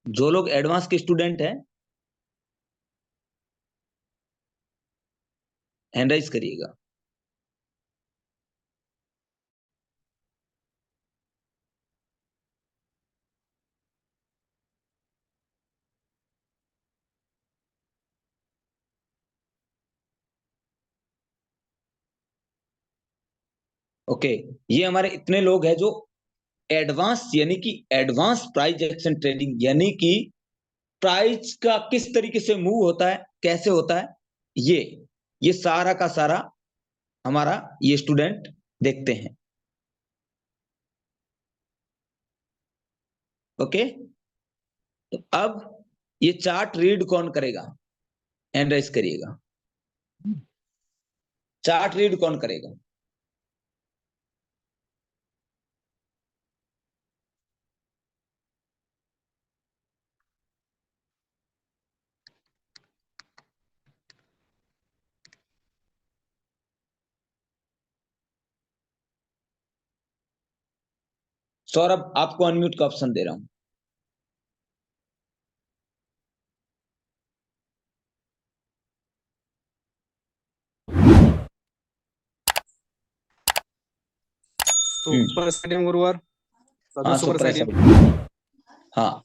जो लोग एडवांस के स्टूडेंट हैं हैंड राइज करिएगा। ओके, ये हमारे इतने लोग हैं जो एडवांस यानी कि एडवांस प्राइस एक्शन ट्रेडिंग यानी कि प्राइस का किस तरीके से मूव होता है, कैसे होता है, ये सारा का सारा हमारा ये स्टूडेंट देखते हैं। ओके, तो अब ये चार्ट रीड कौन करेगा? हैंड राइज करिएगा। चार्ट रीड कौन करेगा? सौरभ, आपको अनम्यूट का ऑप्शन दे रहा हूं। सुपर स्टेडियम गुरुवार हाँ, सुपर सुपर स्टेडियम। हाँ,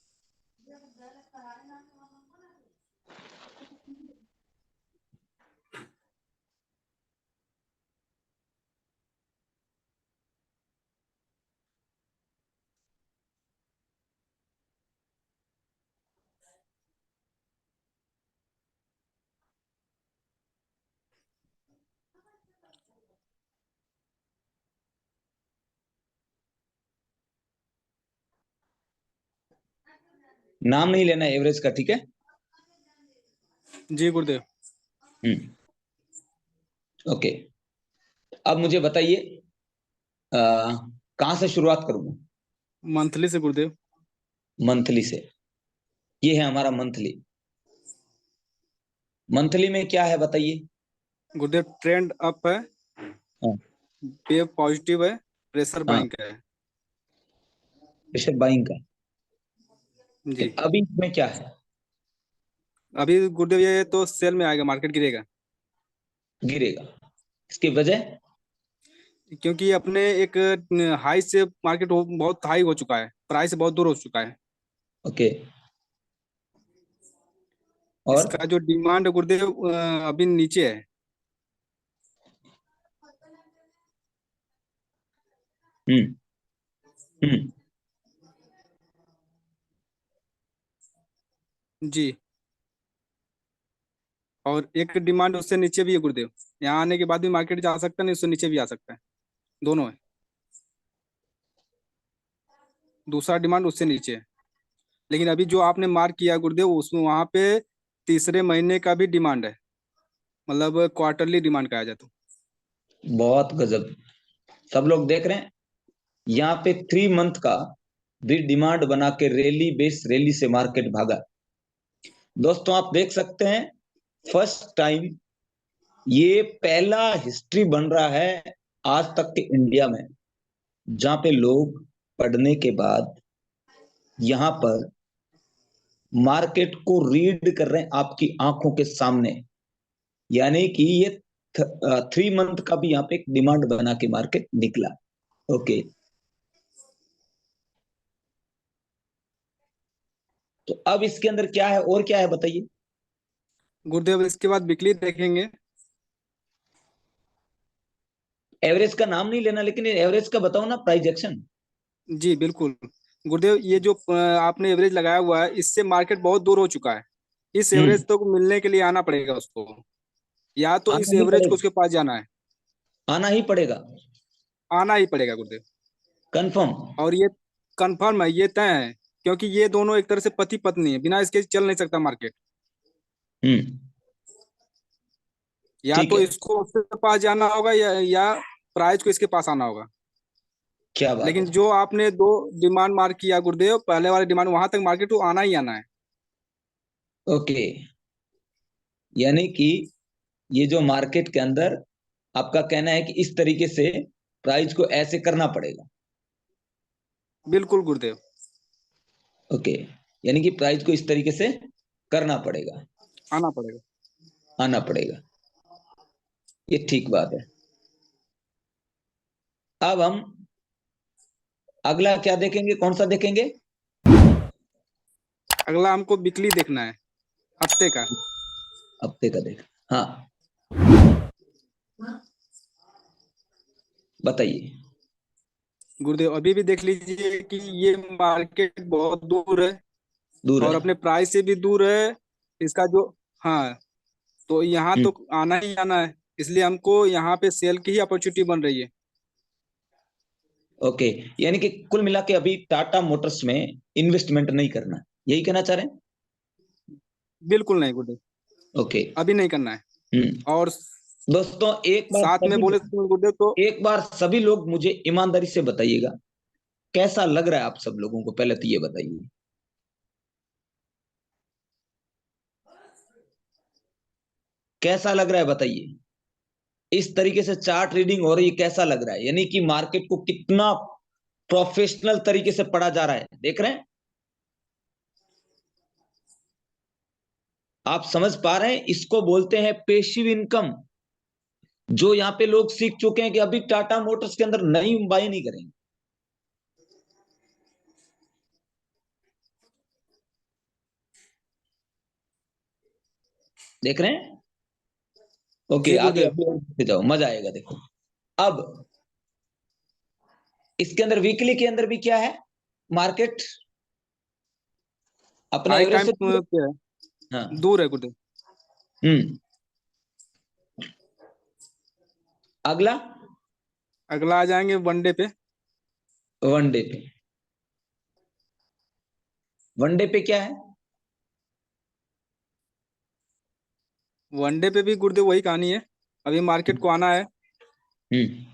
नाम नहीं लेना एवरेज का, ठीक है? जी गुरुदेव। ओके, अब मुझे बताइए कहां से शुरुआत करूंगा? मंथली से गुरुदेव। मंथली से। ये है हमारा मंथली। मंथली में क्या है बताइए? गुरुदेव ट्रेंड अप है, हाँ, वेव पॉजिटिव है, प्रेशर हाँ, बाइंग है। प्रेशर बाइंग का। जी अभी इसमें क्या है? अभी गुरुदेव ये तो सेल में आएगा, मार्केट गिरेगा गिरेगा। इसकी वजह? क्योंकि अपने एक हाई से मार्केट बहुत हाई हो चुका है, प्राइस बहुत दूर हो चुका है। ओके, और? इसका जो डिमांड है गुरुदेव अभी नीचे है। हम्म, हम्म, जी, और एक डिमांड उससे नीचे भी है गुरुदेव। यहाँ आने के बाद भी मार्केट जा सकता है, नहीं उससे नीचे भी आ सकता है, दोनों है। दूसरा डिमांड उससे नीचे है, लेकिन अभी जो आपने मार्क किया गुरुदेव उसमें वहां पे तीसरे महीने का भी डिमांड है, मतलब क्वार्टरली डिमांड कहा जाए तो। बहुत गजब। सब लोग देख रहे हैं यहाँ पे 3 मंथ का भी डिमांड बना के रैली बेस रैली से मार्केट भागा। दोस्तों, आप देख सकते हैं फर्स्ट टाइम ये पहला हिस्ट्री बन रहा है आज तक के इंडिया में जहां पे लोग पढ़ने के बाद यहां पर मार्केट को रीड कर रहे हैं आपकी आंखों के सामने। यानी कि ये 3 मंथ का भी यहाँ पे एक डिमांड बना के मार्केट निकला। ओके, तो अब इसके अंदर क्या है और क्या है बताइए? गुरुदेव इसके बाद वीकली देखेंगे। एवरेज का नाम नहीं लेना, लेकिन एवरेज का बताओ ना, प्राइस एक्शन। जी बिल्कुल गुरुदेव, ये जो आपने एवरेज लगाया हुआ है इससे मार्केट बहुत दूर हो चुका है। इस एवरेज हम्म, तो मिलने के लिए आना पड़ेगा उसको, या तो इस आना ही एवरेज को पड़ेगा, उसके पास जाना है। आना ही पड़ेगा। आना ही पड़ेगा गुरुदेव। कंफर्म? और ये कंफर्म है, ये तय है, क्योंकि ये दोनों एक तरह से पति पत्नी है, बिना इसके चल नहीं सकता मार्केट। हम्म, या ठीक तो है। इसको उसके पास जाना होगा या प्राइस को इसके पास आना होगा। क्या बात लेकिन है। जो आपने दो डिमांड मार्क किया गुरुदेव, पहले वाले डिमांड वहां तक मार्केट को आना ही आना है। ओके, यानी कि ये जो मार्केट के अंदर आपका कहना है कि इस तरीके से प्राइस को ऐसे करना पड़ेगा। बिल्कुल गुरुदेव। ओके, यानी कि प्राइस को इस तरीके से करना पड़ेगा, आना पड़ेगा। आना पड़ेगा। ये ठीक बात है। अब हम अगला क्या देखेंगे, कौन सा देखेंगे? अगला हमको वीकली देखना है, हफ्ते का। हफ्ते का देख, हाँ बताइए। गुरुदेव अभी भी देख लीजिए कि ये मार्केट बहुत दूर है दूर और है। अपने प्राइस से भी दूर है। इसका जो, हाँ, तो यहाँ हम्म, तो आना ही आना है, इसलिए हमको यहाँ पे सेल की ही अपॉर्चुनिटी बन रही है। ओके। यानी कि कुल मिला के अभी टाटा मोटर्स में इन्वेस्टमेंट नहीं करना, यही कहना चाह रहे हैं? बिल्कुल नहीं गुरुदेव, ओके। अभी नहीं करना है। हम्म। और दोस्तों एक बार साथ में सभी बोले लोग, तो गुरुदेव तो एक बार सभी लोग मुझे ईमानदारी से बताइएगा, कैसा लग रहा है आप सब लोगों को? पहले तो ये बताइए, कैसा लग रहा है बताइए। इस तरीके से चार्ट रीडिंग हो रही है, कैसा लग रहा है? यानी कि मार्केट को कितना प्रोफेशनल तरीके से पढ़ा जा रहा है, देख रहे हैं? आप समझ पा रहे हैं? इसको बोलते हैं पेसिव इनकम, जो यहाँ पे लोग सीख चुके हैं कि अभी टाटा मोटर्स के अंदर नई बाई नहीं करेंगे। देख रहे हैं? ओके, जी आगे गुरुदेव। अभी और देखते जाओ, मजा आएगा। देखो अब इसके अंदर वीकली के अंदर भी क्या है, मार्केट अपने हाई एवरेज टाइम से दूर क्या है, है। हाँ। दूर है गुरुदेव। हम्म। अगला अगला आ जाएंगे वनडे पे। वनडे पे। वनडे पे क्या है? वनडे पे भी गुरुदेव वही कहानी है, अभी मार्केट को आना है। हम्म।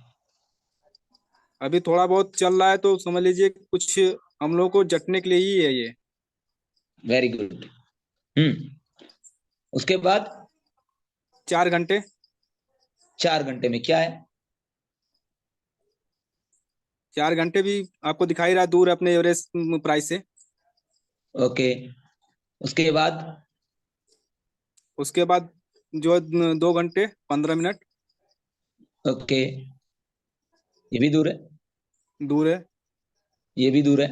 अभी थोड़ा बहुत चल रहा है तो समझ लीजिए कुछ हम लोग को जटने के लिए ही है ये। Very good. उसके बाद 4 घंटे। 4 घंटे में क्या है? 4 घंटे भी आपको दिखाई रहा है दूर है अपने एवरेज प्राइस से। ओके। उसके बाद उसके बाद जो 2 घंटे 15 मिनट ओके, ये भी दूर है, दूर है। ये भी दूर है।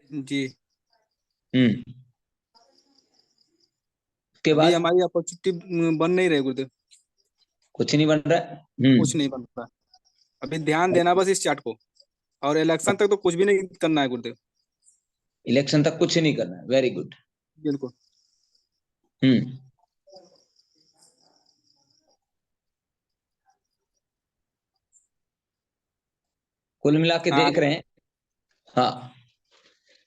जी। हम्म। उसके अभी बाद हमारी अपॉर्चुनिटी बन नहीं रही गुरुदेव, कुछ नहीं बन रहा है। कुछ नहीं बन रहा। अभी ध्यान देना बस इस चार्ट को, और इलेक्शन तक तो कुछ भी नहीं करना है गुरुदेव। इलेक्शन तक कुछ नहीं करना है, वेरी गुड। बिल्कुल। हम्म। कुल मिला के हाँ, देख रहे हैं। हाँ,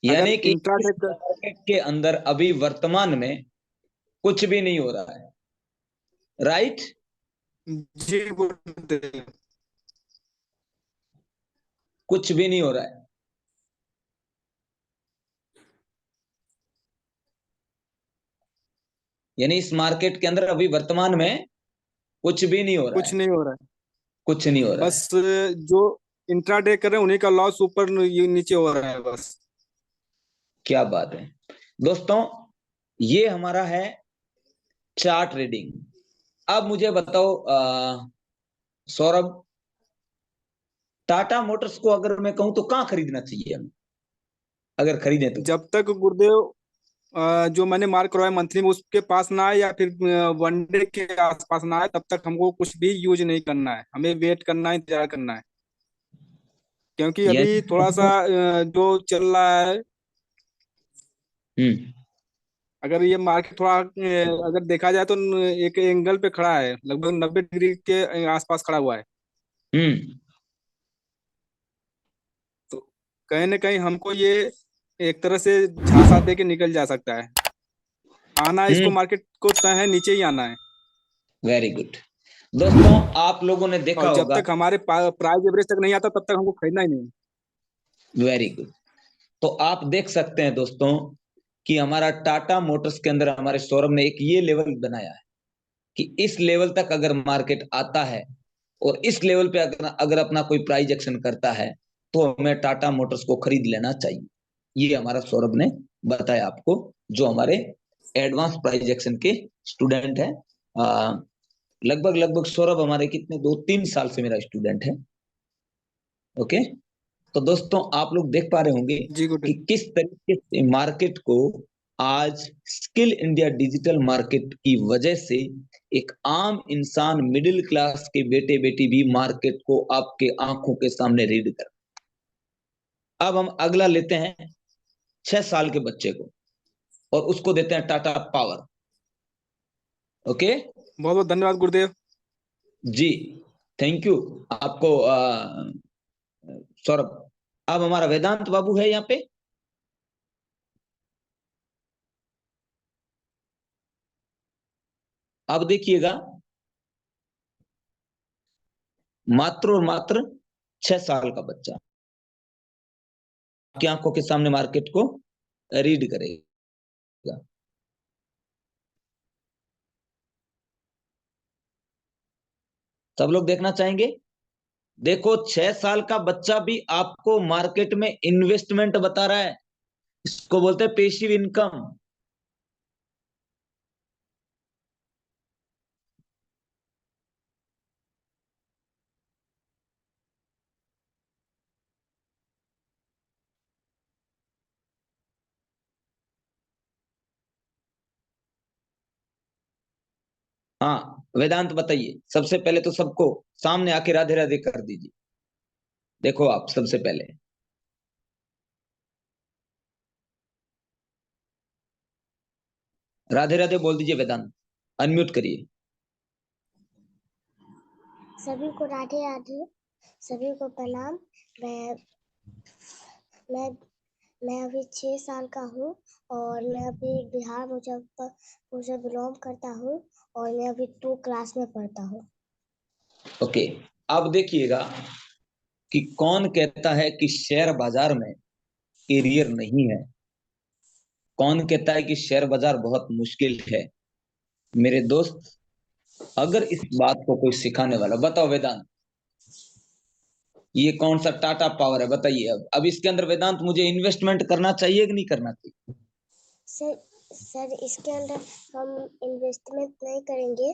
अगर यानी कि इस इंट्राडे मार्केट के अंदर अभी वर्तमान में कुछ भी नहीं हो रहा है, राइट? जी गुरुदेव। कुछ भी नहीं हो रहा है। यानी इस मार्केट के अंदर अभी वर्तमान में कुछ भी नहीं हो रहा कुछ है, नहीं हो रहा है, कुछ नहीं हो रहा है। बस जो इंट्राडे कर रहे हैं उन्हीं का लॉस ऊपर नीचे हो रहा है बस। क्या बात है दोस्तों, ये हमारा है चार्ट रीडिंग। अब मुझे बताओ सौरभ, टाटा मोटर्स को अगर मैं कहूं तो कहां खरीदना चाहिए हमें, अगर खरीदें तो? जब तक गुरुदेव जो मैंने मार्क करवाया मंथली में उसके पास ना आए या फिर वनडे के आसपास ना आए, तब तक हमको कुछ भी यूज नहीं करना है, हमें वेट करना है, इंतजार करना है। क्योंकि अभी थोड़ा सा यानी जो चल रहा है, हम्म। अगर ये मार्केट थोड़ा अगर देखा जाए तो एक एंगल पे खड़ा है, लगभग 90 डिग्री के आसपास खड़ा हुआ है। हम्म। तो कहीं ना कहीं हमको ये एक तरह से झांसा दे के निकल जा सकता है। आना इसको हम्म। मार्केट को तय है, नीचे ही आना है। Very good. दोस्तों आप लोगों ने देखा और जब होगा, तक हमारे प्राइस एवरेज तक नहीं आता तब तक हमको खरीदना ही नहीं। Very good. तो आप देख सकते हैं दोस्तों कि हमारा टाटा मोटर्स के अंदर हमारे सौरभ ने एक ये लेवल बनाया है कि इस लेवल तक अगर मार्केट आता है और इस लेवल पे अगर अपना कोई प्राइस एक्शन करता है तो हमें टाटा मोटर्स को खरीद लेना चाहिए। ये हमारा सौरभ ने बताया आपको, जो हमारे एडवांस प्राइज एक्शन के स्टूडेंट है। लगभग लगभग सौरभ हमारे कितने 2-3 साल से मेरा स्टूडेंट है। ओके, तो दोस्तों आप लोग देख पा रहे होंगे जी गुड। कि किस तरीके से मार्केट को आज स्किल इंडिया डिजिटल मार्केट की वजह से एक आम इंसान मिडिल क्लास के बेटे बेटी भी मार्केट को आपके आंखों के सामने रीड कर। अब हम अगला लेते हैं 6 साल के बच्चे को और उसको देते हैं टाटा पावर। ओके, बहुत बहुत धन्यवाद गुरुदेव। जी थैंक यू आपको सौरभ। अब हमारा वेदांत बाबू है यहाँ पे। अब देखिएगा, मात्र और मात्र 6 साल का बच्चा आपकी आंखों के सामने मार्केट को रीड करेगा। सब लोग देखना चाहेंगे। देखो 6 साल का बच्चा भी आपको मार्केट में इन्वेस्टमेंट बता रहा है। इसको बोलते हैं पेसिव इनकम। हाँ वेदांत बताइए, सबसे पहले तो सबको सामने आके राधे राधे कर दीजिए। देखो आप सबसे पहले राधे राधे बोल दीजिए। वेदांत अनम्यूट करिए। सभी को राधे राधे, सभी को प्रणाम। मैं मैं मैं अभी 6 साल का हूँ और मैं अभी बिहार मुजफ्फरपुर से बिलोंग करता हूँ और मैं अभी 2 क्लास में पढ़ता हूँ। ओके, अब देखिएगा कि कौन कहता है कि शेयर बाजार में करियर नहीं है। कौन कहता है कि शेयर बाजार बहुत मुश्किल है। मेरे दोस्त, अगर इस बात को कोई सिखाने वाला, बताओ वेदांत, ये कौन सा टाटा पावर है बताइए। अब इसके अंदर वेदांत मुझे इन्वेस्टमेंट करना चाहिए कि नहीं करना चाहिए? सर इसके अंदर हम इन्वेस्टमेंट नहीं करेंगे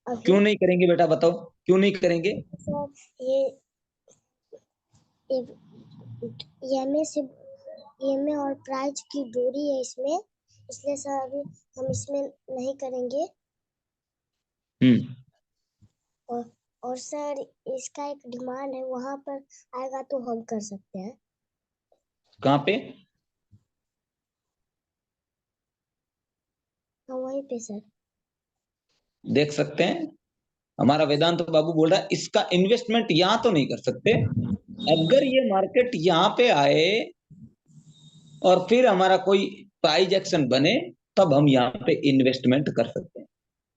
अभी। क्यों नहीं करेंगे बेटा, बताओ क्यों नहीं करेंगे? सर ये और प्राइज की दूरी है इसमें, इसलिए सर अभी हम इसमें नहीं करेंगे। और और सर इसका एक डिमांड है, वहां पर आएगा तो हम कर सकते हैं। कहाँ पे? हाँ वहीं पे सर। देख सकते हैं हमारा वेदांत बाबू बोल रहा है इसका इन्वेस्टमेंट यहां तो नहीं कर सकते। अगर ये मार्केट यहाँ पे आए और फिर हमारा कोई प्राइज एक्शन बने, तब हम यहाँ पे इन्वेस्टमेंट कर सकते हैं।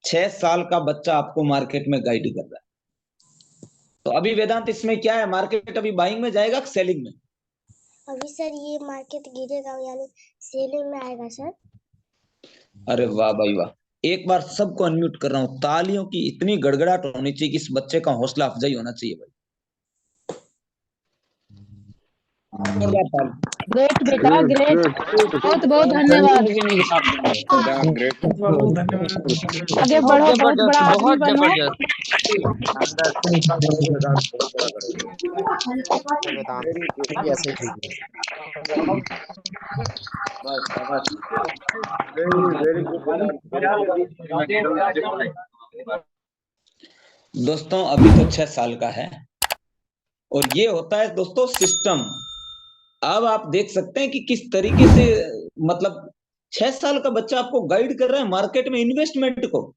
6 साल का बच्चा आपको मार्केट में गाइड कर रहा है। तो अभी वेदांत इसमें क्या है, मार्केट अभी बाइंग में जाएगा कि सेलिंग में? अभी सर ये मार्केट गिरेगा, यानी सेलिंग में आएगा सर। अरे वाह भाई वाह, एक बार सबको अनम्यूट कर रहा हूँ। तालियों की इतनी गड़गड़ाहट होनी चाहिए कि इस बच्चे का हौसला अफजाई होना चाहिए भाई। जोरदार ताली। ग्रेट बेटा ग्रेट, बहुत बहुत धन्यवाद। आगे बढ़ो, बहुत बड़ा आदमी बहुत बनो। जबरदस्त ऐसे ही दोस्तों अभी तो 6 साल का है और ये होता है दोस्तों सिस्टम। अब आप देख सकते हैं कि किस तरीके से, मतलब 6 साल का बच्चा आपको गाइड कर रहा है मार्केट में इन्वेस्टमेंट को,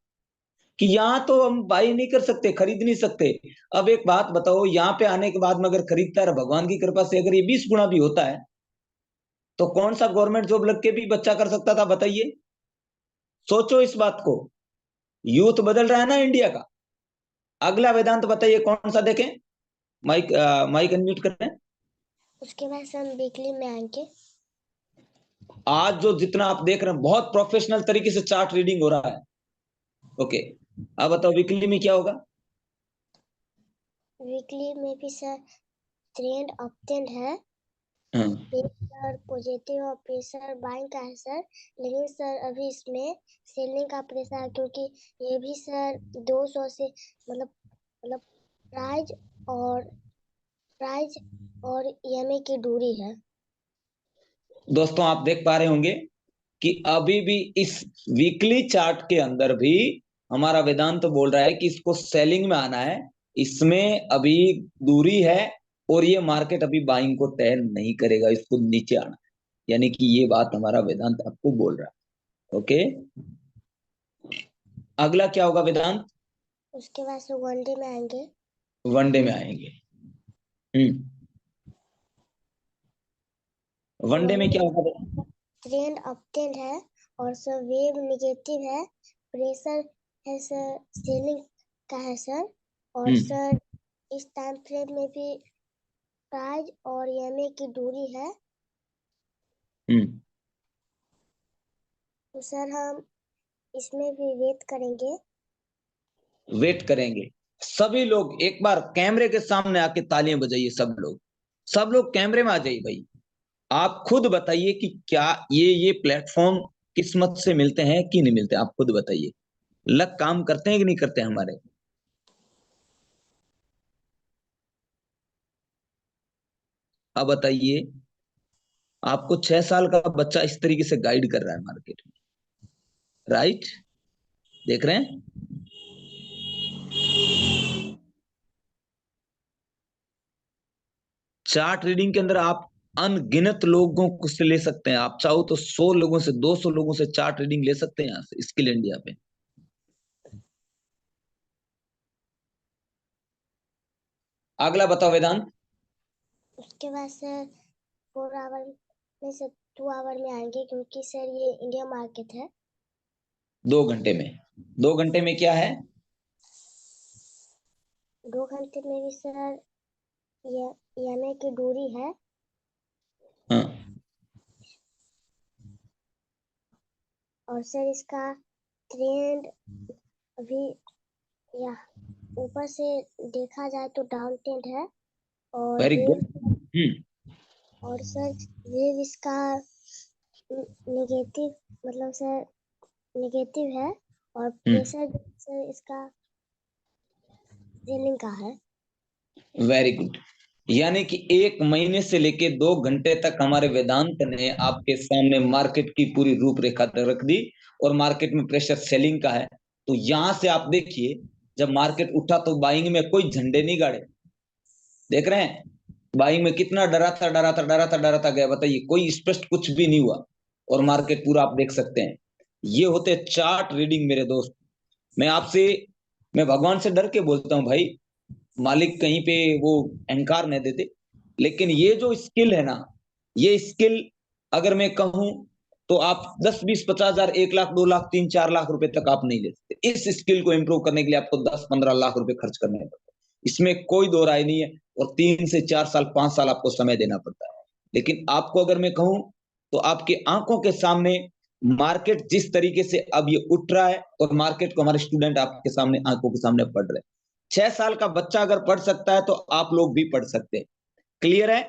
कि यहाँ तो हम बाई नहीं कर सकते, खरीद नहीं सकते। अब एक बात बताओ, यहाँ पे आने के बाद में अगर खरीदता है, भगवान की कृपा से अगर ये 20 गुना भी होता है, तो कौन सा गवर्नमेंट जॉब लग के भी बच्चा कर सकता था बताइए? सोचो इस बात को। यूथ बदल रहा है ना इंडिया का। अगला वेदांत बताइए कौन सा देखें। माइक माइक अनम्यूट करें। उसके बाद सर हम वीकली में आएंगे। आज जो जितना आप देख रहे हैं बहुत प्रोफेशनल तरीके से चार्ट रीडिंग हो रहा है। ओके, अब बताओ वीकली में क्या होगा? वीकली में भी सर ट्रेंड अप ट्रेंड है। हाँ सर पॉजिटिव और प्रेशर बाइंग का है सर, लेकिन सर अभी इसमें सेलिंग का प्रेशर है, क्योंकि ये भी सर 200 से मतलब प्राइस और ईएमआई की दूरी है। दोस्तों आप देख पा रहे होंगे कि अभी भी इस वीकली चार्ट के अंदर भी हमारा वेदांत बोल रहा है कि इसको सेलिंग में आना है, इसमें अभी दूरी है और ये मार्केट अभी बाइंग को तय नहीं करेगा, इसको नीचे आना है। यानी कि ये बात हमारा वेदांत आपको बोल रहा है। ओके, अगला क्या होगा वेदांत? उसके बाद से वनडे में आएंगे। वनडे में आएंगे। वनडे में क्या होगा? ट्रेंड अपट्रेंड है और सर वेव नेगेटिव है, प्रेशर है सर सेलिंग का है सर, और सर इस टाइम फ्रेम में भी प्राइस और ईएमआई की दूरी है। तो सर हम इसमें भी वेट करेंगे। सभी लोग एक बार कैमरे के सामने आके तालियां बजाइए, सब लोग कैमरे में आ जाइए भाई। आप खुद बताइए कि क्या ये प्लेटफॉर्म किस्मत से मिलते हैं कि नहीं मिलते, आप खुद बताइए। लक काम करते हैं कि नहीं करते हमारे? अब बताइए, आपको 6 साल का बच्चा इस तरीके से गाइड कर रहा है मार्केट में, राइट? देख रहे हैं? चार्ट रीडिंग के अंदर आप अनगिनत लोगों को से ले सकते हैं, आप चाहो तो 100 लोगों से 200 लोगों से चार्ट रीडिंग ले सकते हैं यहां से स्किल इंडिया पे। अगला बताओ वेदांत। उसके बाद सर 4 आवर में से 2 आवर में आएंगे, क्योंकि सर ये इंडिया मार्केट है। 2 घंटे में, 2 घंटे में क्या है? 2 घंटे में भी सर ये ईएमआई की दूरी है। हाँ, और सर इसका ट्रेंड अभी या ऊपर से देखा जाए तो डाउन ट्रेंड है, और वेरी वेव गुड। और सर वेव इसका नेगेटिव मतलब सर नेगेटिव है, और प्रेशर सर इसका सेलिंग का है। Very good. यानी कि 1 महीने से लेके 2 घंटे तक हमारे वेदांत ने आपके सामने मार्केट की पूरी रूपरेखा रख दी, और मार्केट में प्रेशर सेलिंग का है। तो यहां से आप देखिए, जब मार्केट उठा तो बाइंग में कोई झंडे नहीं गाड़े, देख रहे हैं? बाइंग में कितना डराता गया, बताइए, कोई स्पष्ट कुछ भी नहीं हुआ, और मार्केट पूरा आप देख सकते हैं। ये होते चार्ट रीडिंग मेरे दोस्त। मैं भगवान से डर के बोलता हूं भाई, मालिक कहीं पे वो अहंकार न देते, लेकिन ये जो स्किल है ना, ये स्किल अगर मैं कहूं तो आप 10 20 50 हजार 1 लाख 2 लाख 3 4 लाख रुपए तक आप नहीं ले सकते। इस स्किल को इंप्रूव करने के लिए आपको 10 15 लाख रुपए खर्च करने पड़ते हैं, इसमें कोई दो राय नहीं है, और 3 से 4 साल 5 साल आपको समय देना पड़ता है। लेकिन आपको अगर मैं कहूं तो आपकी आंखों के सामने मार्केट जिस तरीके से अब ये उठ रहा है, और मार्केट को हमारे स्टूडेंट आपके सामने आंखों के सामने पढ़ रहे हैं। 6 साल का बच्चा अगर पढ़ सकता है तो आप लोग भी पढ़ सकते हैं। क्लियर है?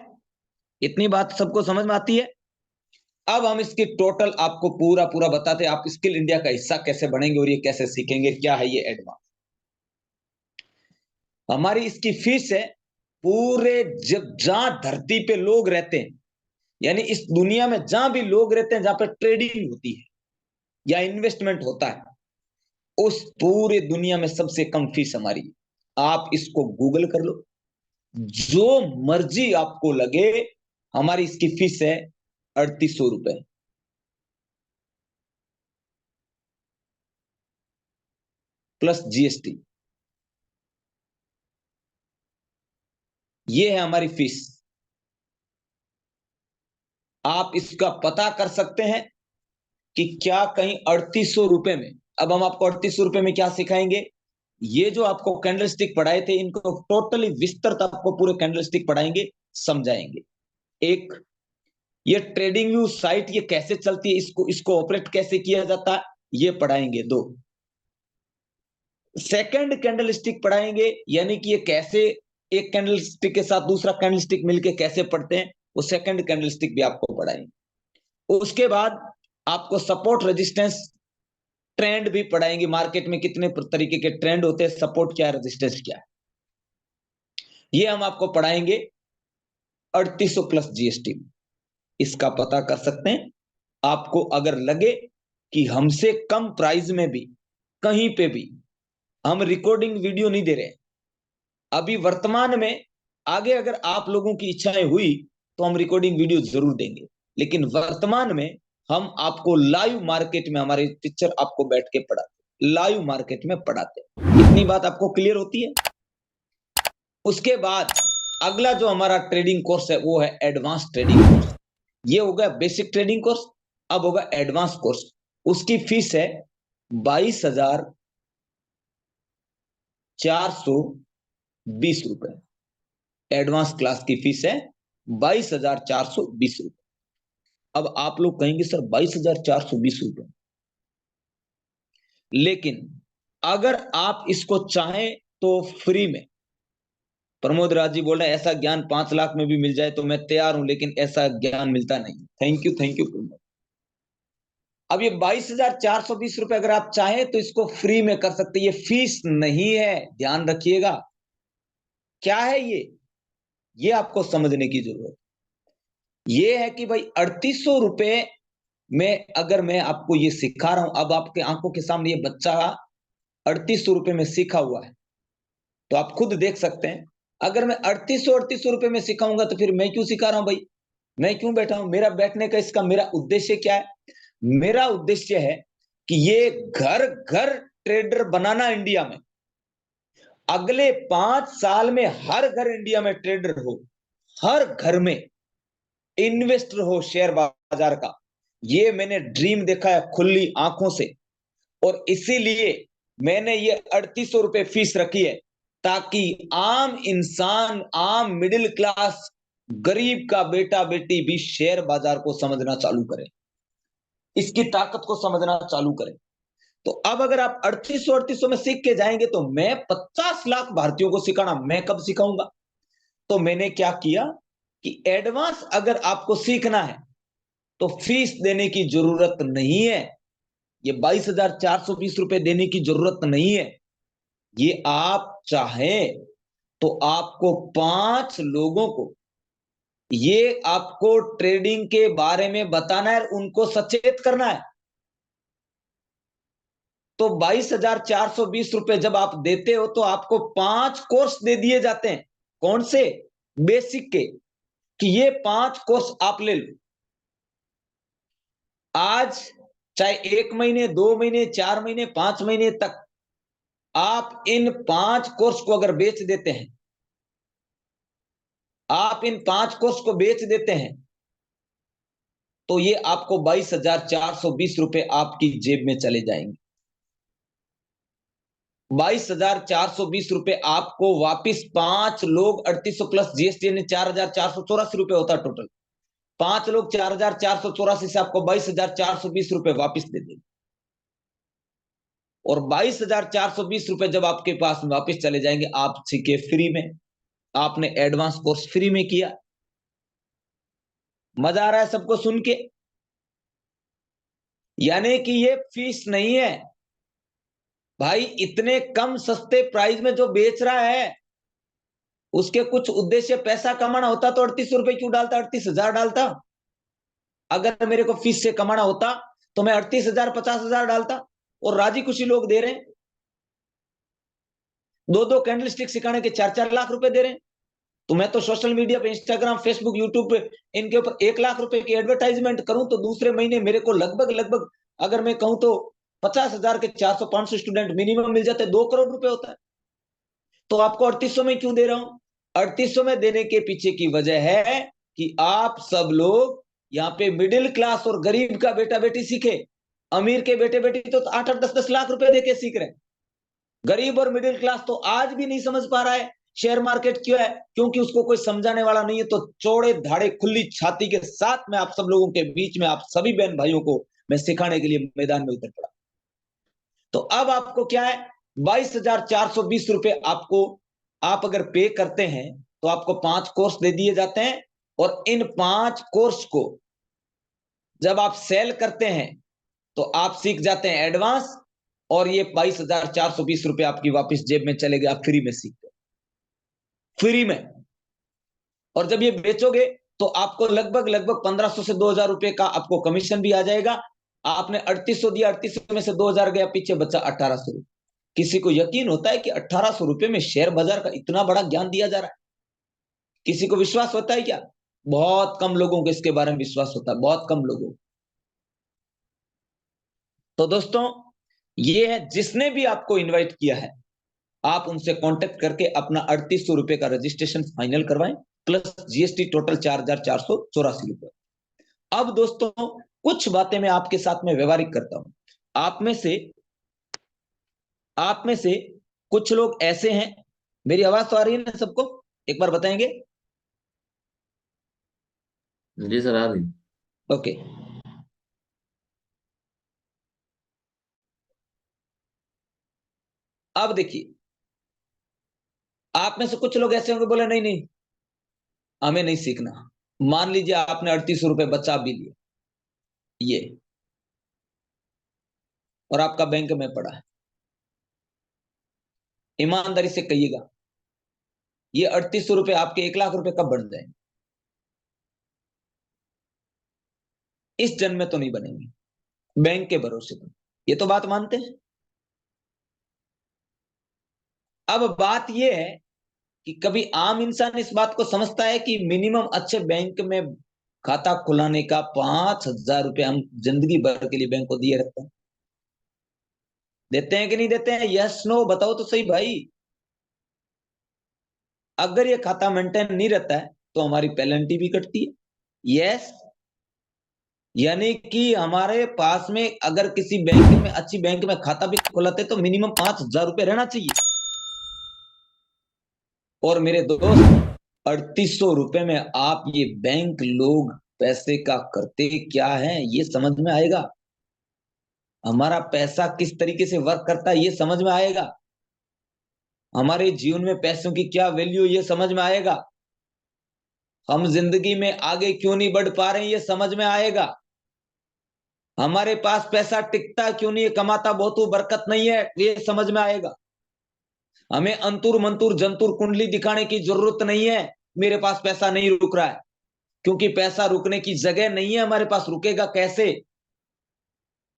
इतनी बात सबको समझ में आती है? अब हम इसकी टोटल आपको पूरा पूरा बताते हैं, आप स्किल इंडिया का हिस्सा कैसे बनेंगे और ये कैसे सीखेंगे, क्या है ये एडवांस। हमारी इसकी फीस है पूरे, जब जहां धरती पे लोग रहते हैं, यानी इस दुनिया में जहां भी लोग रहते हैं, जहां पर ट्रेडिंग होती है या इन्वेस्टमेंट होता है, उस पूरे दुनिया में सबसे कम फीस हमारी है। आप इसको गूगल कर लो, जो मर्जी आपको लगे, हमारी इसकी फीस है 3800 रुपए प्लस जीएसटी। ये है हमारी फीस। आप इसका पता कर सकते हैं कि क्या कहीं 3800 रुपए में, अब हम आपको 3800 रुपए में क्या सिखाएंगे, ये जो आपको कैंडल स्टिक पढ़ाए थे, इनको टोटली विस्तृत आपको पूरे कैंडल स्टिक पढ़ाएंगे, समझाएंगे। एक, ये ट्रेडिंग व्यू साइट ये कैसे चलती है, इसको ऑपरेट कैसे किया जाता है, ये पढ़ाएंगे। 2, सेकंड कैंडल स्टिक पढ़ाएंगे, यानी कि ये कैसे एक कैंडल स्टिक के साथ दूसरा कैंडल स्टिक मिलके कैसे पढ़ते हैं, वो सेकंड कैंडलस्टिक भी आपको पढ़ाएंगे। उसके बाद आपको सपोर्ट रेजिस्टेंस ट्रेंड भी पढ़ाएंगे, मार्केट में कितने तरीके के ट्रेंड होते हैं, सपोर्ट क्या है, रेजिस्टेंस क्या है, ये हम आपको पढ़ाएंगे 3800 प्लस जीएसटी में। इसका पता कर सकते हैं। आपको अगर लगे कि हमसे कम प्राइस में भी कहीं पे भी हम रिकॉर्डिंग वीडियो नहीं दे रहे अभी वर्तमान में, आगे अगर आप लोगों की इच्छाएं हुई तो हम रिकॉर्डिंग वीडियो जरूर देंगे, लेकिन वर्तमान में हम आपको लाइव मार्केट में, हमारे टीचर आपको बैठ के पढ़ाते, लाइव मार्केट में पढ़ाते। इतनी बात आपको क्लियर होती है। उसके बाद अगला जो हमारा ट्रेडिंग कोर्स है वो है एडवांस ट्रेडिंग कोर्स। ये होगा बेसिक ट्रेडिंग कोर्स, अब होगा एडवांस कोर्स। उसकी फीस है 22,420 रुपए। एडवांस क्लास की फीस है 22,420 रुपए। अब आप लोग कहेंगे सर 22,420 रुपए, लेकिन अगर आप इसको चाहें तो फ्री में, प्रमोद राज जी बोल रहे हैं ऐसा ज्ञान 5 लाख में भी मिल जाए तो मैं तैयार हूं, लेकिन ऐसा ज्ञान मिलता नहीं। Thank you Pramod. अब ये 22,420 रुपए अगर आप चाहें तो इसको फ्री में कर सकते, ये फीस नहीं है, ध्यान रखिएगा। क्या है ये आपको समझने की जरूरत। ये है कि भाई 3800 रुपए में अगर मैं आपको ये सिखा रहा हूं, अब आपके आंखों के सामने ये बच्चा 3800 रुपए में सीखा हुआ है, तो आप खुद देख सकते हैं। अगर मैं 3800 रुपए में सिखाऊंगा तो फिर मैं क्यों सिखा रहा हूं भाई, मैं क्यों बैठा हूं, मेरा बैठने का इसका मेरा उद्देश्य क्या है। मेरा उद्देश्य है कि ये घर घर ट्रेडर बनाना इंडिया में, अगले 5 साल में हर घर इंडिया में ट्रेडर हो, हर घर में इन्वेस्टर हो शेयर बाजार का। ये मैंने ड्रीम देखा है खुली आंखों से, और इसीलिए मैंने ये 3800 रुपए फीस रखी है, ताकि आम इंसान, आम मिडिल क्लास गरीब का बेटा बेटी भी शेयर बाजार को समझना चालू करे, इसकी ताकत को समझना चालू करें। तो अब अगर आप 3800 में सीख के जाएंगे तो मैं 50 लाख भारतीयों को सिखाना, मैं कब सिखाऊंगा। तो मैंने क्या किया कि एडवांस अगर आपको सीखना है तो फीस देने की जरूरत नहीं है, ये 22,420 रुपए देने की जरूरत नहीं है। ये आप चाहें तो आपको 5 लोगों को ये आपको ट्रेडिंग के बारे में बताना है, उनको सचेत करना है। तो 22,420 रुपए जब आप देते हो तो आपको 5 कोर्स दे दिए जाते हैं। कौन से? बेसिक के, कि ये 5 कोर्स आप ले लो। आज चाहे 1 महीने, 2 महीने, 4 महीने, 5 महीने तक आप इन 5 कोर्स को अगर बेच देते हैं, आप इन 5 कोर्स को बेच देते हैं, तो ये आपको 22,420 रुपए आपकी जेब में चले जाएंगे। 22,420 रुपए आपको वापिस 5 लोग 3800 प्लस जीएसटी यानी 4,484 रुपए होता टोटल। 5 लोग 4,484 से आपको 22,420 रुपए वापिस दे देंगे। और 22,420 रुपए जब आपके पास वापिस चले जाएंगे, आप सीखे फ्री में, आपने एडवांस कोर्स फ्री में किया। मजा आ रहा है सबको सुन के? यानी कि ये फीस नहीं है भाई, इतने कम सस्ते प्राइस में जो बेच रहा है उसके कुछ उद्देश्य पैसा कमाना होता तो 3800 रुपए क्यों डालता, 38,000 डालता। अगर मेरे को फीस से कमाना होता तो मैं 38,000 50,000 डालता, और राजी खुशी लोग दे रहे हैं। 2 कैंडल स्टिक सिखाने के 4 लाख रुपए दे रहे हैं। तो मैं तो सोशल मीडिया पे, इंस्टाग्राम, फेसबुक, यूट्यूब पे इनके ऊपर 1 लाख रुपए की एडवर्टाइजमेंट करूं तो दूसरे महीने मेरे को लगभग अगर मैं कहूं तो 50,000 के 400-500 स्टूडेंट मिनिमम मिल जाते, 2 करोड़ रुपए होता है। तो आपको 3800 में क्यों दे रहा हूं? 3800 में देने के पीछे की वजह है कि आप सब लोग यहाँ पे मिडिल क्लास और गरीब का बेटा बेटी सीखे। अमीर के बेटे बेटी तो 8-8 10-10 लाख रुपए देके सीख रहे हैं। गरीब और मिडिल क्लास तो आज भी नहीं समझ पा रहा है शेयर मार्केट क्यों है, क्योंकि उसको कोई समझाने वाला नहीं है। तो चौड़े धाड़े खुली छाती के साथ में आप सब लोगों के बीच में, आप सभी बहन भाइयों को मैं सिखाने के लिए मैदान में उतर पड़ा। तो अब आपको क्या है, 22,420 रुपए आपको, आप अगर पे करते हैं तो आपको 5 कोर्स दे दिए जाते हैं, और इन 5 कोर्स को जब आप सेल करते हैं तो आप सीख जाते हैं एडवांस, और ये 22,420 रुपए आपकी वापस जेब में चले गए, आप फ्री में सीखते, फ्री में। और जब ये बेचोगे तो आपको लगभग 1500 से 2000 रुपए का आपको कमीशन भी आ जाएगा। आपने 3800 दिया, 3800 में से 2000 गया, पीछे बचा 1800 रुपए। किसी को यकीन होता है कि 1800 रुपए में शेयर बाजार का इतना बड़ा ज्ञान दिया जा रहा है? किसी को विश्वास होता है क्या? बहुत कम लोगों को इसके बारे में विश्वास होता है, बहुत कम लोगों को। तो दोस्तों, ये है, जिसने भी आपको इनवाइट किया है आप उनसे कांटेक्ट करके अपना 3800 रुपए का रजिस्ट्रेशन फाइनल करवाएं, प्लस जीएसटी टोटल 4484 रुपए। अब दोस्तों, कुछ बातें मैं आपके साथ में व्यवहारिक करता हूं। आप में से कुछ लोग ऐसे हैं, मेरी आवाज तो आ रही है ना सबको? एक बार बताएंगे? जी सर, आ रही। ओके। अब देखिए, आप में से कुछ लोग ऐसे होंगे, बोले नहीं नहीं हमें नहीं सीखना। मान लीजिए आपने 3800 रुपए बचा भी लिए, ये, और आपका बैंक में पड़ा है। ईमानदारी से कहिएगा, ये 3800 रुपए आपके 1 लाख रुपए कब बन जाएंगे? इस जन्म में तो नहीं बनेंगे, बैंक के भरोसे तो। ये तो बात मानते हैं। अब बात यह है कि कभी आम इंसान इस बात को समझता है कि मिनिमम अच्छे बैंक में खाता खुलाने का 5000 रुपए हम जिंदगी भर के लिए बैंक को दिए रखते हैं? देते हैं कि नहीं देते हैं? यस नो बताओ तो सही भाई। अगर ये खाता मेंटेन नहीं रहता है तो हमारी पेनल्टी भी कटती है। यस, यानी कि हमारे पास में अगर किसी बैंक में, अच्छी बैंक में खाता भी खुलाते तो मिनिमम 5000 रुपए रहना चाहिए। और मेरे दोस्त, 3800 रुपए में आप ये बैंक लोग पैसे का करते क्या है ये समझ में आएगा। हमारा पैसा किस तरीके से वर्क करता है ये समझ में आएगा। हमारे जीवन में पैसों की क्या वैल्यू ये समझ में आएगा। हम जिंदगी में आगे क्यों नहीं बढ़ पा रहे हैं ये समझ में आएगा। हमारे पास पैसा टिकता क्यों नहीं है, कमाता बहुत बरकत नहीं है, ये समझ में आएगा। हमें अंतुर मंतुर जंतुर कुंडली दिखाने की जरूरत नहीं है। मेरे पास पैसा नहीं रुक रहा है क्योंकि पैसा रुकने की जगह नहीं है हमारे पास। रुकेगा कैसे?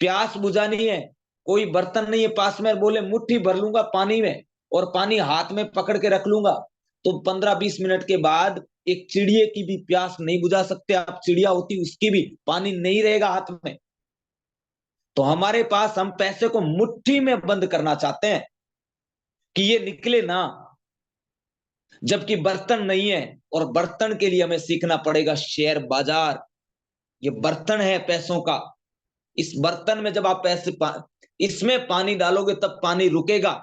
प्यास बुझानी है, कोई बर्तन नहीं है पास में, बोले मुट्ठी भर लूंगा पानी में और पानी हाथ में पकड़ के रख लूंगा, तो 15-20 मिनट के बाद एक चिड़िए की भी प्यास नहीं बुझा सकते आप। चिड़िया होती उसकी भी पानी नहीं रहेगा हाथ में। तो हमारे पास, हम पैसे को मुट्ठी में बंद करना चाहते हैं कि ये निकले ना, जबकि बर्तन नहीं है। और बर्तन के लिए हमें सीखना पड़ेगा शेयर बाजार। ये बर्तन है पैसों का। इस बर्तन में जब आप इसमें पानी डालोगे तब पानी रुकेगा।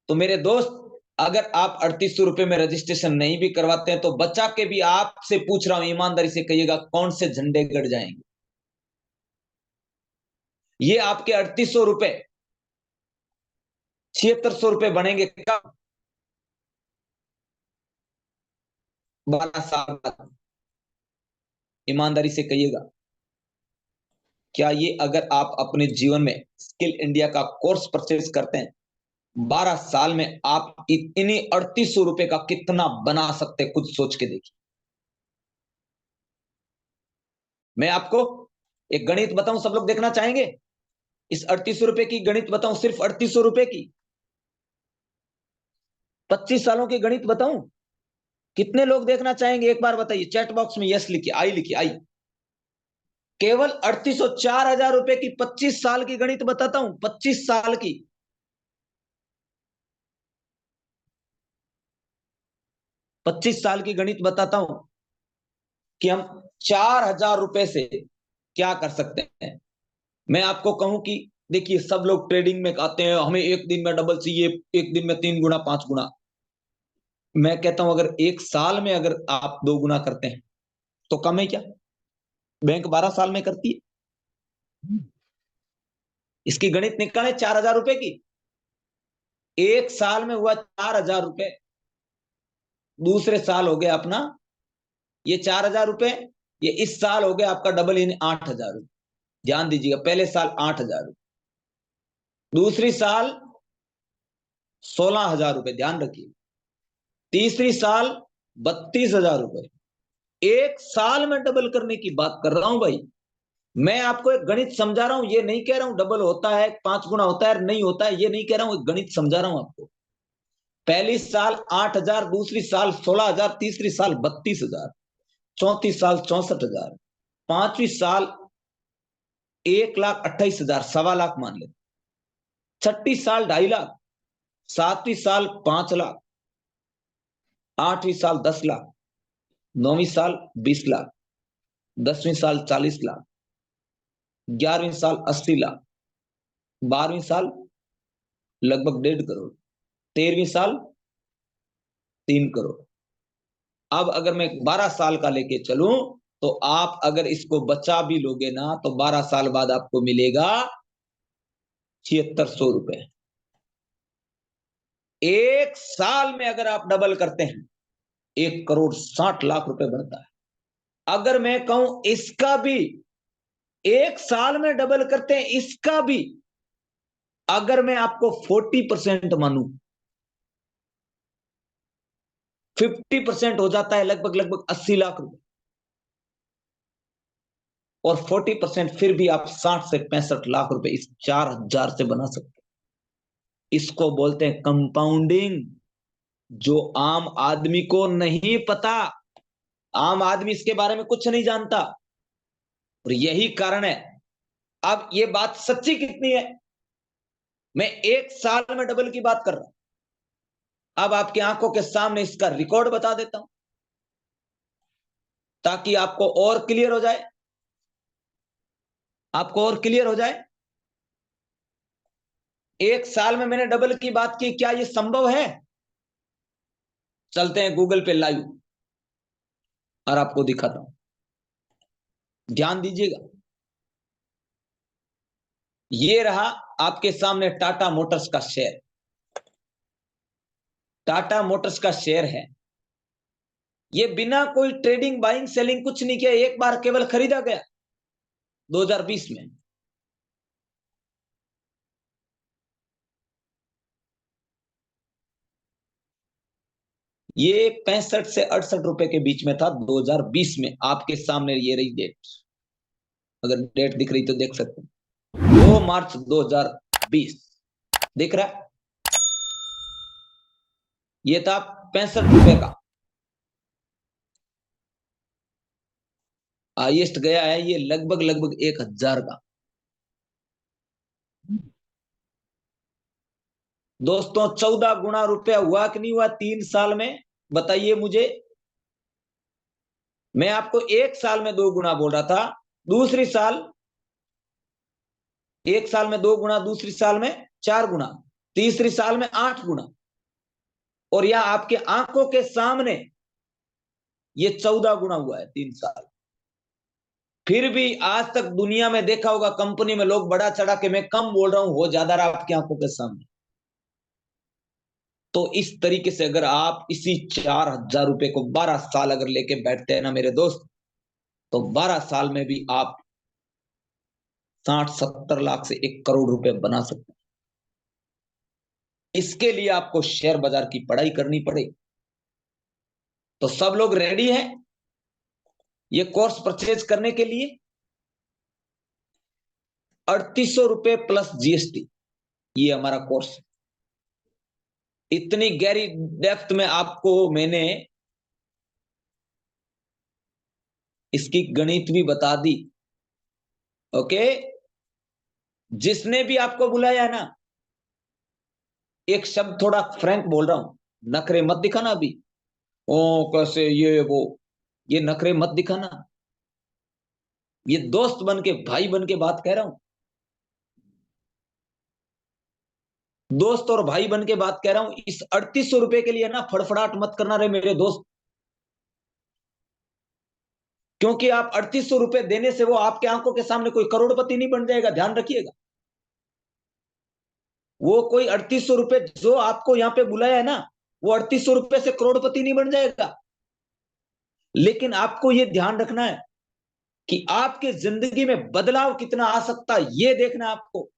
तो मेरे दोस्त, अगर आप 3800 रुपए में रजिस्ट्रेशन नहीं भी करवाते हैं तो बचा के भी आपसे पूछ रहा हूं, ईमानदारी से कहिएगा, कौन से झंडे गड़ जाएंगे? ये आपके 3800 रुपए 7600 रुपए बनेंगे कब? 12 साल बाद। ईमानदारी से कहिएगा, क्या ये अगर आप अपने जीवन में स्किल इंडिया का कोर्स परचेज करते हैं, 12 साल में आप इतनी 3800 रुपए का कितना बना सकते हैं? खुद सोच के देखिए। मैं आपको एक गणित बताऊं, सब लोग देखना चाहेंगे? इस 3800 रुपए की गणित बताऊं, सिर्फ 3800 रुपए की 25 सालों की गणित बताऊं? कितने लोग देखना चाहेंगे? एक बार बताइए चैट बॉक्स में यस लिखिए, आई लिखिए, आई। केवल 3800, 4000 रुपए की 25 साल की गणित बताता हूं, 25 साल की। 25 साल की गणित बताता हूं कि हम 4000 रुपए से क्या कर सकते हैं। मैं आपको कहूं कि देखिए, सब लोग ट्रेडिंग में आते हैं, हमें एक दिन में डबल चाहिए, एक दिन में 3 गुना 5 गुना। मैं कहता हूं अगर एक साल में अगर आप 2 गुना करते हैं तो कम है क्या? बैंक 12 साल में करती है। इसकी गणित निकाले 4000 रुपए की। एक साल में हुआ 4000 रुपए, दूसरे साल हो गया अपना ये 4,000 रुपए, ये इस साल हो गया आपका डबल इन 8,000 रुपए। ध्यान दीजिएगा, पहले साल 8,000 रुपए, दूसरी साल 16,000 रुपए, ध्यान रखिए, तीसरी साल 32,000 रुपए। एक साल में डबल करने की बात कर रहा हूं भाई। मैं आपको एक गणित समझा रहा हूं, ये नहीं कह रहा हूं डबल होता है 5 गुना होता है नहीं होता है, ये नहीं कह रहा हूं, एक गणित समझा रहा हूं आपको। पहली साल 8,000, दूसरी साल 16,000, तीसरी साल 32,000, चौथी साल 64,000, पांचवी साल 1,28,000, 1.25 लाख मान ले, छठी साल 2.5 लाख, सातवीं साल 5 लाख, आठवीं साल 10 लाख, नौवीं साल 20 लाख, 10वीं साल 40 लाख, 11वीं साल 80 लाख, 12वीं साल लगभग 1.5 करोड़, 13वीं साल 3 करोड़। अब अगर मैं 12 साल का लेके चलूं तो आप अगर इसको बचा भी लोगे ना तो 12 साल बाद आपको मिलेगा 7600 रुपए। एक साल में अगर आप डबल करते हैं 1,60,00,000 रुपए बनता है। अगर मैं कहूं इसका भी एक साल में डबल करते हैं, इसका भी अगर मैं आपको 40% मानूं, 50% हो जाता है लगभग लगभग 80 लाख रुपए, और 40% फिर भी आप 60 से 65 लाख रुपए इस 4,000 से बना सकते हैं। इसको बोलते हैं कंपाउंडिंग, जो आम आदमी को नहीं पता। आम आदमी इसके बारे में कुछ नहीं जानता, और यही कारण है। अब ये बात सच्ची कितनी है, मैं एक साल में डबल की बात कर रहा हूं। अब आपकी आंखों के सामने इसका रिकॉर्ड बता देता हूं ताकि आपको और क्लियर हो जाए, आपको और क्लियर हो जाए। एक साल में मैंने डबल की बात की, क्या यह संभव है? चलते हैं गूगल पे लाइव और आपको दिखाता हूं, ध्यान दीजिएगा। ये रहा आपके सामने टाटा मोटर्स का शेयर, टाटा मोटर्स का शेयर है। ये बिना कोई ट्रेडिंग बाइंग सेलिंग कुछ नहीं किया, एक बार केवल खरीदा गया 2020 में। ये 65 से 68 रुपए के बीच में था 2020 में। आपके सामने ये रही डेट, अगर डेट दिख रही तो देख सकते हैं, 2 मार्च 2020 दिख रहा है। ये था 65 रुपए का, हाईएस्ट गया है ये लगभग लगभग 1,000 का। दोस्तों 14 गुना रुपया हुआ कि नहीं हुआ 3 साल में, बताइए मुझे। मैं आपको एक साल में 2 गुना बोल रहा था, दूसरी साल एक साल में 2 गुना, दूसरी साल में 4 गुना, तीसरी साल में 8 गुना, और यह आपके आंखों के सामने ये 14 गुना हुआ है 3 साल। फिर भी आज तक दुनिया में देखा होगा कंपनी में लोग बढ़ा चढ़ा के, मैं कम बोल रहा हूं, हो ज्यादा रहा आपकी आंखों के सामने। तो इस तरीके से अगर आप इसी 4,000 रुपए को 12 साल अगर लेके बैठते हैं ना मेरे दोस्त, तो 12 साल में भी आप 60-70 लाख से 1 करोड़ रुपए बना सकते हैं। इसके लिए आपको शेयर बाजार की पढ़ाई करनी पड़ेगी। तो सब लोग रेडी हैं ये कोर्स परचेज करने के लिए? 3,800 रुपए प्लस जीएसटी ये हमारा कोर्स है। इतनी गहरी डेप्थ में आपको मैंने इसकी गणित भी बता दी। ओके, जिसने भी आपको बुलाया ना, एक शब्द थोड़ा फ्रैंक बोल रहा हूं, नखरे मत दिखाना अभी, ओ कैसे ये वो, ये नखरे मत दिखाना। ये दोस्त बन के, भाई बन के बात कह रहा हूं, दोस्त और भाई बन के बात कह रहा हूं। इस 3,800 रुपए के लिए ना फड़फड़ाहट मत करना रे मेरे दोस्त, क्योंकि आप 3,800 रुपए देने से वो आपके आंखों के सामने कोई करोड़पति नहीं बन जाएगा, ध्यान रखिएगा। वो कोई 3,800 रुपए जो आपको यहां पे बुलाया है ना, वो 3,800 रुपए से करोड़पति नहीं बन जाएगा। लेकिन आपको ये ध्यान रखना है कि आपके जिंदगी में बदलाव कितना आ सकता है, ये देखना है आपको।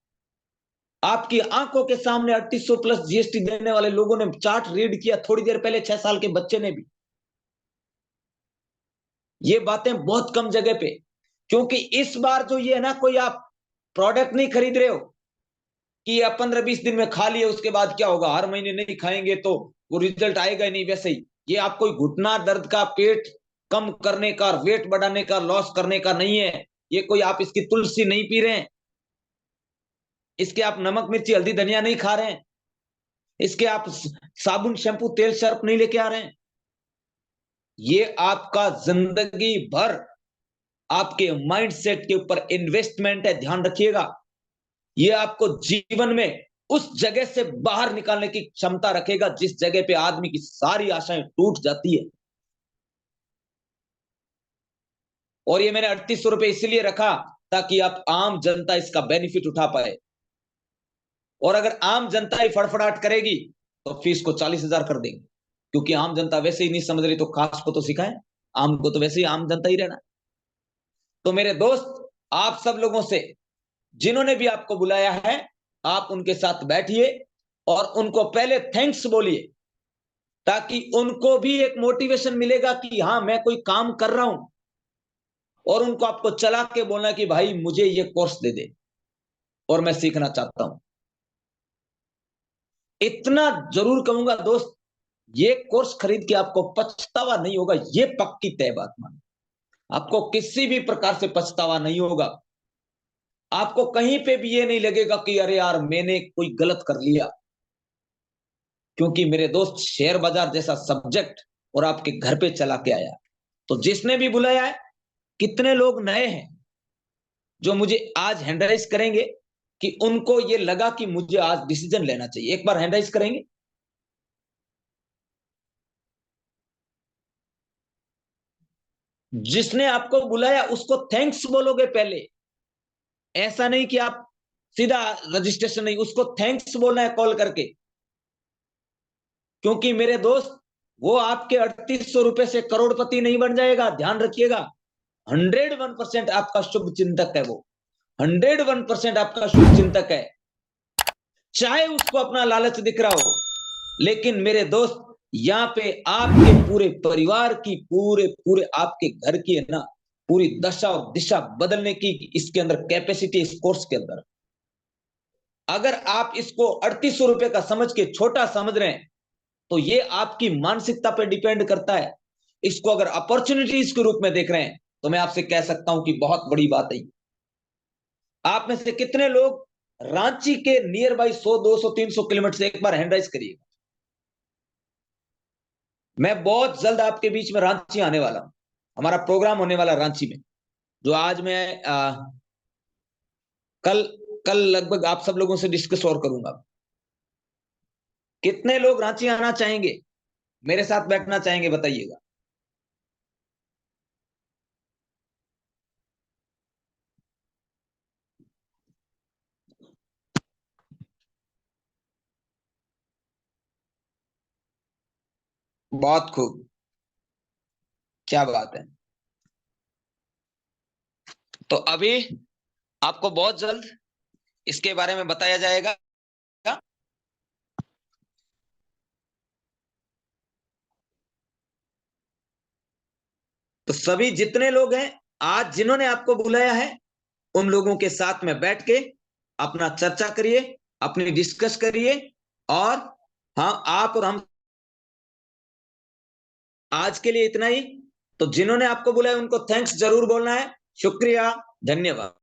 आपकी आंखों के सामने 3800 प्लस जीएसटी देने वाले लोगों ने चार्ट रीड किया थोड़ी देर पहले, 6 साल के बच्चे ने भी। ये बातें बहुत कम जगह पे, क्योंकि इस बार जो ये है ना, कोई आप प्रोडक्ट नहीं खरीद रहे हो कि आप 15-20 दिन में खा लिए उसके बाद क्या होगा, हर महीने नहीं खाएंगे तो वो रिजल्ट आएगा ही नहीं। वैसे ही ये आप कोई घुटना दर्द का, पेट कम करने का, वेट बढ़ाने का, लॉस करने का नहीं है। ये कोई आप इसकी तुलसी नहीं पी रहे हैं, इसके आप नमक मिर्ची हल्दी धनिया नहीं खा रहे हैं, इसके आप साबुन शैम्पू तेल सर्फ नहीं लेके आ रहे हैं। ये आपका जिंदगी भर आपके माइंडसेट के ऊपर इन्वेस्टमेंट है, ध्यान रखिएगा। ये आपको जीवन में उस जगह से बाहर निकालने की क्षमता रखेगा जिस जगह पे आदमी की सारी आशाएं टूट जाती है। और ये मैंने 3800 रुपए इसलिए रखा ताकि आप आम जनता इसका बेनिफिट उठा पाए। और अगर आम जनता ही फड़फड़ाहट करेगी तो फीस को 40,000 कर देंगे, क्योंकि आम जनता वैसे ही नहीं समझ रही तो खास को तो सिखाएं, आम को तो वैसे ही आम जनता ही रहना। तो मेरे दोस्त, आप सब लोगों से जिन्होंने भी आपको बुलाया है, आप उनके साथ बैठिए और उनको पहले थैंक्स बोलिए, ताकि उनको भी एक मोटिवेशन मिलेगा कि हाँ मैं कोई काम कर रहा हूं। और उनको आपको चला के बोलना कि भाई मुझे ये कोर्स दे दे और मैं सीखना चाहता हूं। इतना जरूर कहूंगा दोस्त, ये कोर्स खरीद के आपको पछतावा नहीं होगा, ये पक्की तय बात मान। आपको किसी भी प्रकार से पछतावा नहीं होगा। आपको कहीं पे भी ये नहीं लगेगा कि अरे यार मैंने कोई गलत कर लिया। क्योंकि मेरे दोस्त, शेयर बाजार जैसा सब्जेक्ट और आपके घर पे चला के आया। तो जिसने भी बुलाया है, कितने लोग नए हैं जो मुझे आज हैंडराइज करेंगे कि उनको ये लगा कि मुझे आज डिसीजन लेना चाहिए? एक बार हैंडराइज करेंगे। जिसने आपको बुलाया उसको थैंक्स बोलोगे पहले। ऐसा नहीं कि आप सीधा रजिस्ट्रेशन नहीं, उसको थैंक्स बोलना है कॉल करके। क्योंकि मेरे दोस्त, वो आपके 3800 रुपए से करोड़पति नहीं बन जाएगा, ध्यान रखिएगा। 101% आपका शुभ चिंतक है वो, 101% आपका शुभ चिंतक है। चाहे उसको अपना लालच दिख रहा हो, लेकिन मेरे दोस्त, यहाँ पे आपके पूरे परिवार की, पूरे आपके घर की है ना, पूरी दशा और दिशा बदलने की इसके अंदर कैपेसिटी, इस कोर्स के अंदर। अगर आप इसको 3800 रुपए का समझ के छोटा समझ रहे हैं, तो ये आपकी मानसिकता पे डिपेंड करता है। इसको अगर अपॉर्चुनिटीज के रूप में देख रहे हैं, तो मैं आपसे कह सकता हूं कि बहुत बड़ी बात है। आप में से कितने लोग रांची के नियर बाई 100, 200, 300 किलोमीटर से, एक बार हैंडराइज करिएगा। मैं बहुत जल्द आपके बीच में रांची आने वाला हूं, हमारा प्रोग्राम होने वाला रांची में, जो आज मैं कल लगभग आप सब लोगों से डिस्कस और करूंगा। कितने लोग रांची आना चाहेंगे, मेरे साथ बैठना चाहेंगे, बताइएगा। बहुत खूब, क्या बात है। तो अभी आपको बहुत जल्द इसके बारे में बताया जाएगा। तो सभी जितने लोग हैं आज जिन्होंने आपको बुलाया है, उन लोगों के साथ में बैठ के अपना चर्चा करिए, अपनी डिस्कस करिए। और हाँ, आप और हम आज के लिए इतना ही। तो जिन्होंने आपको बुलाया उनको थैंक्स जरूर बोलना है। शुक्रिया, धन्यवाद।